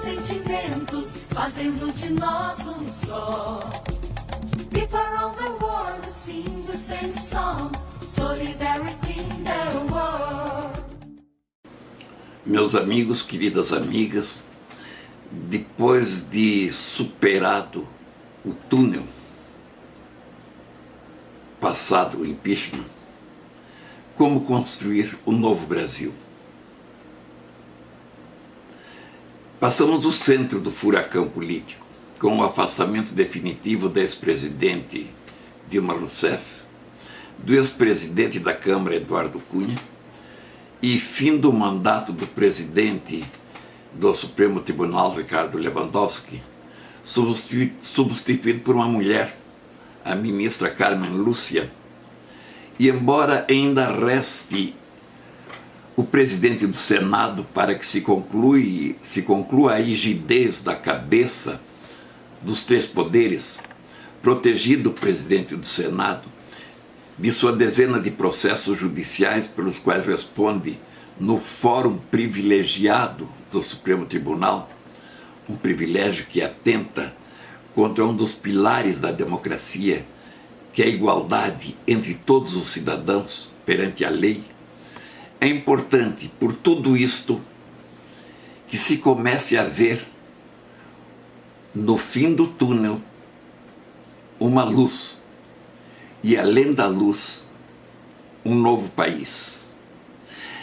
sentimentos, fazendo de nós um só. People around the world sing the same song, solidarity in the world. Meus amigos, queridas amigas, depois de superado o túnel, passado o impeachment, como construir o novo Brasil? Passamos o centro do furacão político, com o afastamento definitivo da ex-presidente Dilma Rousseff, do ex-presidente da Câmara Eduardo Cunha, e fim do mandato do presidente do Supremo Tribunal Ricardo Lewandowski, substituído por uma mulher, a ministra Carmen Lúcia. E embora ainda reste o presidente do Senado para que se conclua a rigidez da cabeça dos três poderes, protegido o presidente do Senado de sua dezena de processos judiciais pelos quais responde no fórum privilegiado do Supremo Tribunal, um privilégio que atenta contra um dos pilares da democracia, que é a igualdade entre todos os cidadãos perante a lei. É importante, por tudo isto, que se comece a ver no fim do túnel uma luz, e além da luz, um novo país.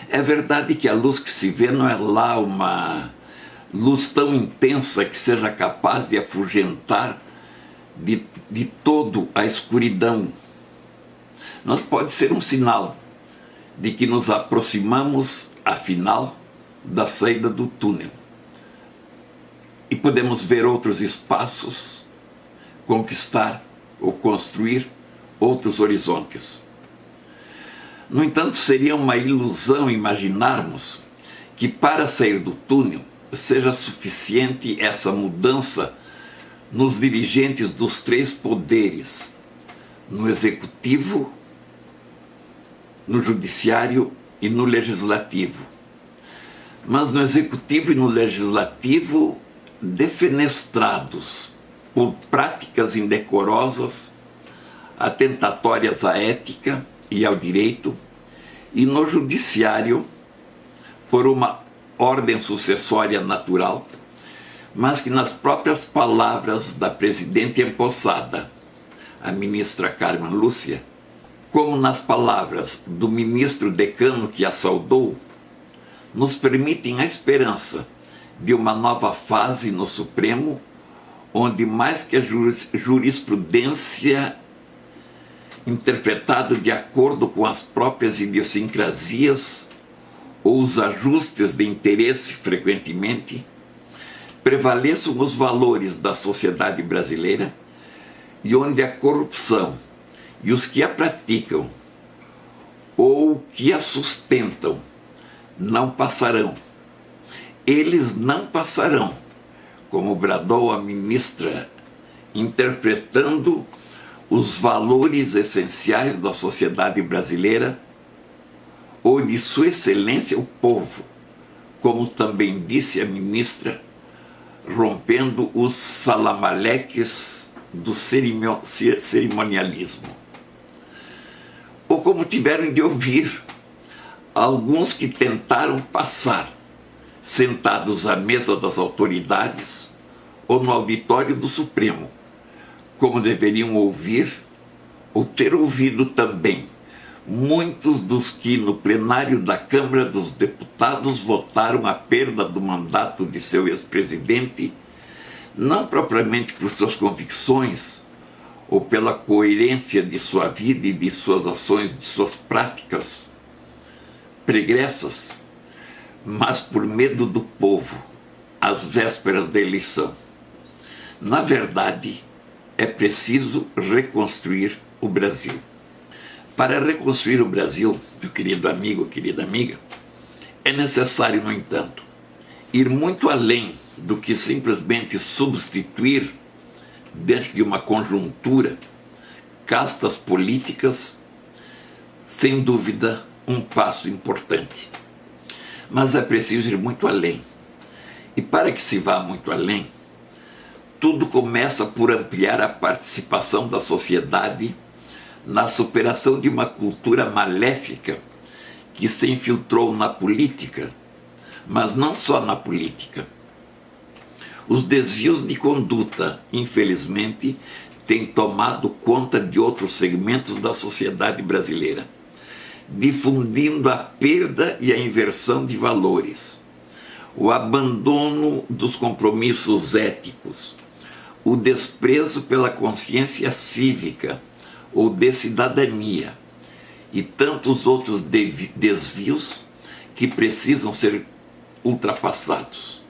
É verdade que a luz que se vê não é lá uma luz tão intensa que seja capaz de afugentar de todo a escuridão, mas pode ser um sinal de que nos aproximamos, afinal, da saída do túnel. E podemos ver outros espaços, conquistar ou construir outros horizontes. No entanto, seria uma ilusão imaginarmos que para sair do túnel seja suficiente essa mudança nos dirigentes dos três poderes, no executivo, no judiciário e no legislativo. Mas no executivo e no legislativo, defenestrados por práticas indecorosas, atentatórias à ética e ao direito, e no judiciário, por uma ordem sucessória natural, mas que nas próprias palavras da presidente empossada, a ministra Carmen Lúcia, como nas palavras do ministro decano que a saudou, nos permitem a esperança de uma nova fase no Supremo, onde mais que a jurisprudência interpretada de acordo com as próprias idiosincrasias ou os ajustes de interesse frequentemente, prevaleçam os valores da sociedade brasileira, e onde a corrupção e os que a praticam ou que a sustentam não passarão. Eles não passarão, como bradou a ministra, interpretando os valores essenciais da sociedade brasileira ou de sua excelência o povo, como também disse a ministra, rompendo os salamaleques do cerimonialismo. Ou como tiveram de ouvir alguns que tentaram passar, sentados à mesa das autoridades ou no auditório do Supremo, como deveriam ouvir ou ter ouvido também muitos dos que no plenário da Câmara dos Deputados votaram a perda do mandato de seu ex-presidente, não propriamente por suas convicções ou pela coerência de sua vida e de suas ações, de suas práticas pregressas, mas por medo do povo, às vésperas da eleição. Na verdade, é preciso reconstruir o Brasil. Para reconstruir o Brasil, meu querido amigo, querida amiga, é necessário, no entanto, ir muito além do que simplesmente substituir, dentro de uma conjuntura, castas políticas, sem dúvida, um passo importante. Mas é preciso ir muito além E para que se vá muito além, tudo começa por ampliar a participação da sociedade na superação de uma cultura maléfica que se infiltrou na política, mas não só na política. Os desvios de conduta, infelizmente, têm tomado conta de outros segmentos da sociedade brasileira, difundindo a perda e a inversão de valores, o abandono dos compromissos éticos, o desprezo pela consciência cívica ou de cidadania e tantos outros desvios que precisam ser ultrapassados.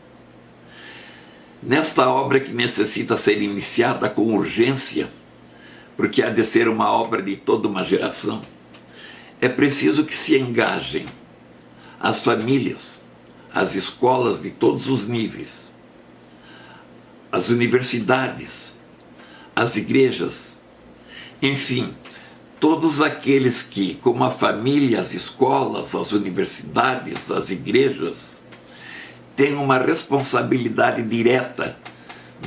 Nesta obra, que necessita ser iniciada com urgência, porque há de ser uma obra de toda uma geração, é preciso que se engajem as famílias, as escolas de todos os níveis, as universidades, as igrejas, enfim, todos aqueles que, como a família, as escolas, as universidades, as igrejas, têm uma responsabilidade direta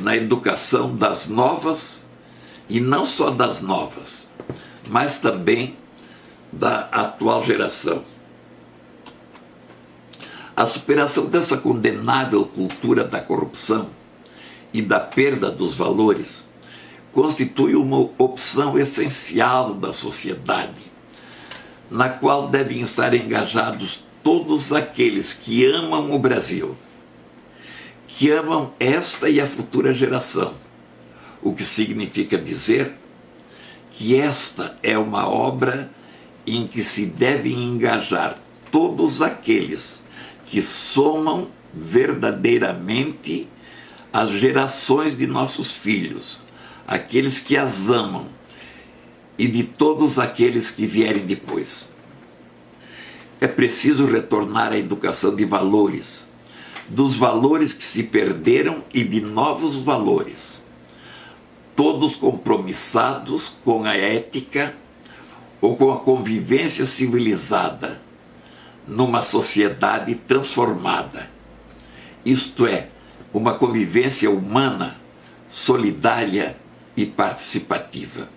na educação das novas, e não só das novas, mas também da atual geração. A superação dessa condenável cultura da corrupção e da perda dos valores constitui uma opção essencial da sociedade, na qual devem estar engajados todos aqueles que amam o Brasil, que amam esta e a futura geração, o que significa dizer que esta é uma obra em que se devem engajar todos aqueles que somam verdadeiramente as gerações de nossos filhos, aqueles que as amam, e de todos aqueles que vierem depois. É preciso retornar à educação de valores, dos valores que se perderam e de novos valores, todos compromissados com a ética ou com a convivência civilizada numa sociedade transformada, isto é, uma convivência humana, solidária e participativa.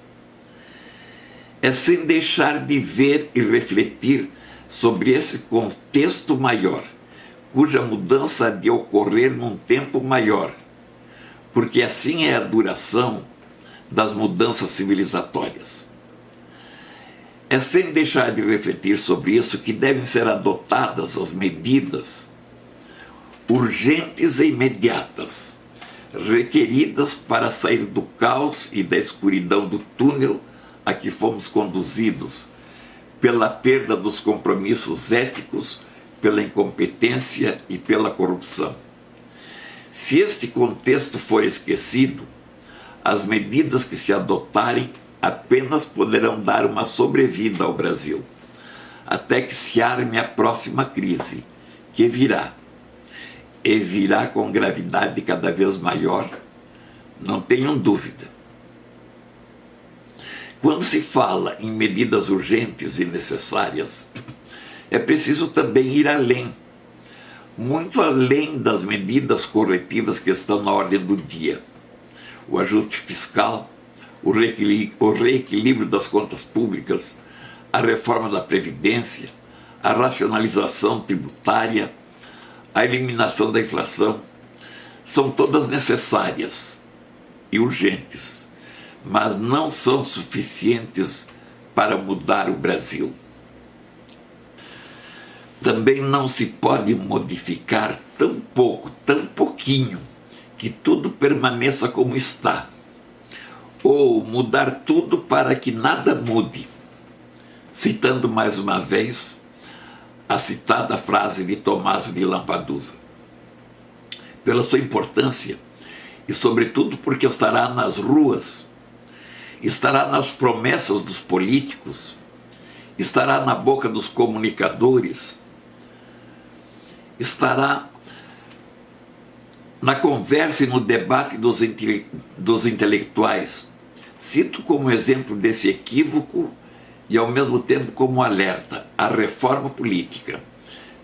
É sem deixar de ver e refletir sobre esse contexto maior, cuja mudança há de ocorrer num tempo maior, porque assim é a duração das mudanças civilizatórias. É sem deixar de refletir sobre isso que devem ser adotadas as medidas urgentes e imediatas, requeridas para sair do caos e da escuridão do túnel a que fomos conduzidos, pela perda dos compromissos éticos, pela incompetência e pela corrupção. Se este contexto for esquecido, as medidas que se adotarem apenas poderão dar uma sobrevida ao Brasil, até que se arme a próxima crise, que virá, e virá com gravidade cada vez maior, não tenham dúvida. Quando se fala em medidas urgentes e necessárias, é preciso também ir além, muito além das medidas corretivas que estão na ordem do dia. O ajuste fiscal, o reequilíbrio das contas públicas, a reforma da Previdência, a racionalização tributária, a eliminação da inflação, são todas necessárias e urgentes, mas não são suficientes para mudar o Brasil. Também não se pode modificar tão pouco, tão pouquinho, que tudo permaneça como está, ou mudar tudo para que nada mude. Citando mais uma vez a citada frase de Tomás de Lampedusa. Pela sua importância, e sobretudo porque estará nas ruas, estará nas promessas dos políticos, estará na boca dos comunicadores, estará na conversa e no debate dos intelectuais. Cito como exemplo desse equívoco e ao mesmo tempo como alerta a reforma política,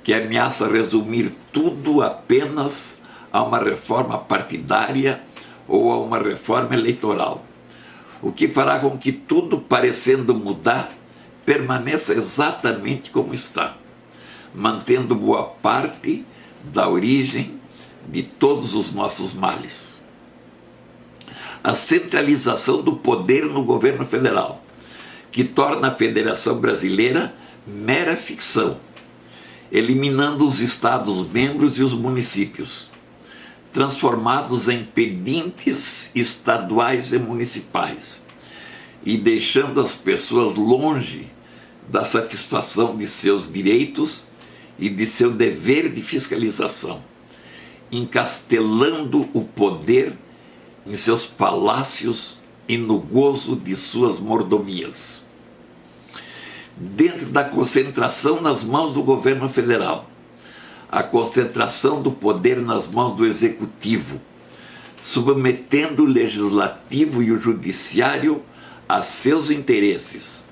que ameaça resumir tudo apenas a uma reforma partidária ou a uma reforma eleitoral, o que fará com que tudo, parecendo mudar, permaneça exatamente como está, mantendo boa parte da origem de todos os nossos males. A centralização do poder no governo federal, que torna a Federação Brasileira mera ficção, eliminando os Estados-membros e os municípios, transformados em pedintes estaduais e municipais, e deixando as pessoas longe da satisfação de seus direitos e de seu dever de fiscalização, encastelando o poder em seus palácios e no gozo de suas mordomias. Dentro da concentração nas mãos do governo federal, a concentração do poder nas mãos do executivo, submetendo o legislativo e o judiciário a seus interesses,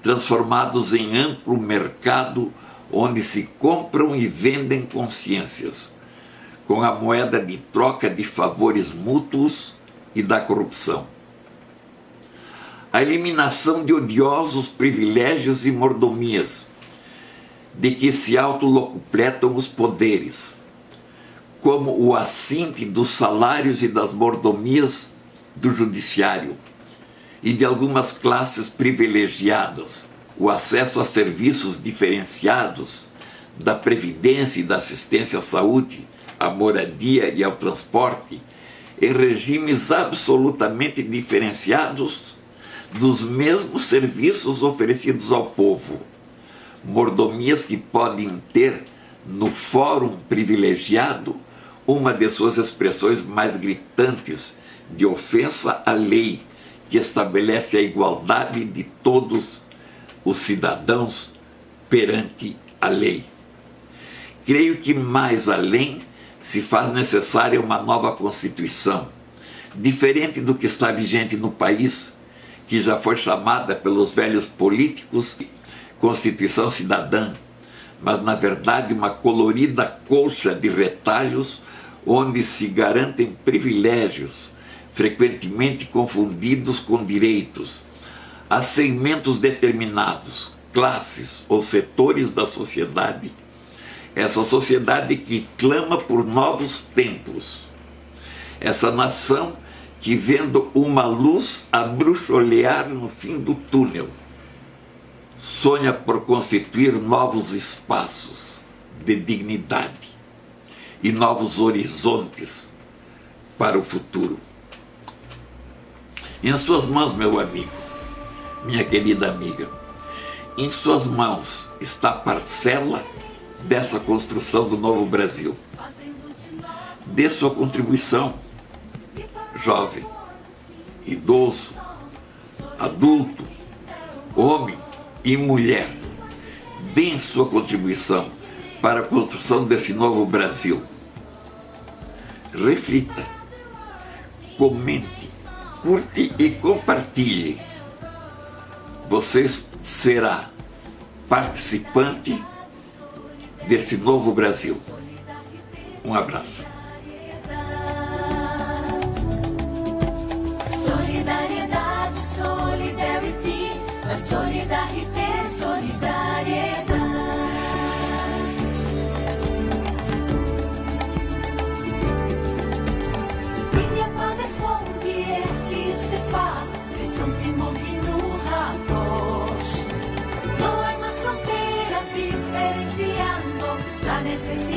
transformados em amplo mercado onde se compram e vendem consciências, com a moeda de troca de favores mútuos e da corrupção. A eliminação de odiosos privilégios e mordomias, de que se autolocupletam os poderes, como o assinte dos salários e das mordomias do judiciário e de algumas classes privilegiadas, o acesso a serviços diferenciados da previdência e da assistência à saúde, à moradia e ao transporte, em regimes absolutamente diferenciados dos mesmos serviços oferecidos ao povo, mordomias que podem ter no fórum privilegiado uma de suas expressões mais gritantes de ofensa à lei, que estabelece a igualdade de todos os cidadãos perante a lei. Creio que mais além se faz necessária uma nova Constituição, diferente do que está vigente no país, que já foi chamada pelos velhos políticos Constituição Cidadã, mas na verdade uma colorida colcha de retalhos onde se garantem privilégios, frequentemente confundidos com direitos, a segmentos determinados, classes ou setores da sociedade, essa sociedade que clama por novos tempos, essa nação que, vendo uma luz abruxolear no fim do túnel, sonha por constituir novos espaços de dignidade e novos horizontes para o futuro. Em suas mãos, meu amigo, minha querida amiga, em suas mãos está a parcela dessa construção do novo Brasil. Dê sua contribuição, jovem, idoso, adulto, homem e mulher. Deem sua contribuição para a construção desse novo Brasil. Reflita, comente, curte e compartilhe. Você será participante desse novo Brasil. Um abraço. Solidariedade, solidarity, a solidarité, solidariedade. Il n'y a pas de frontières qui séparent les sentiments qui nous rapprochent. No hay más fronteras diferenciando la necesidad.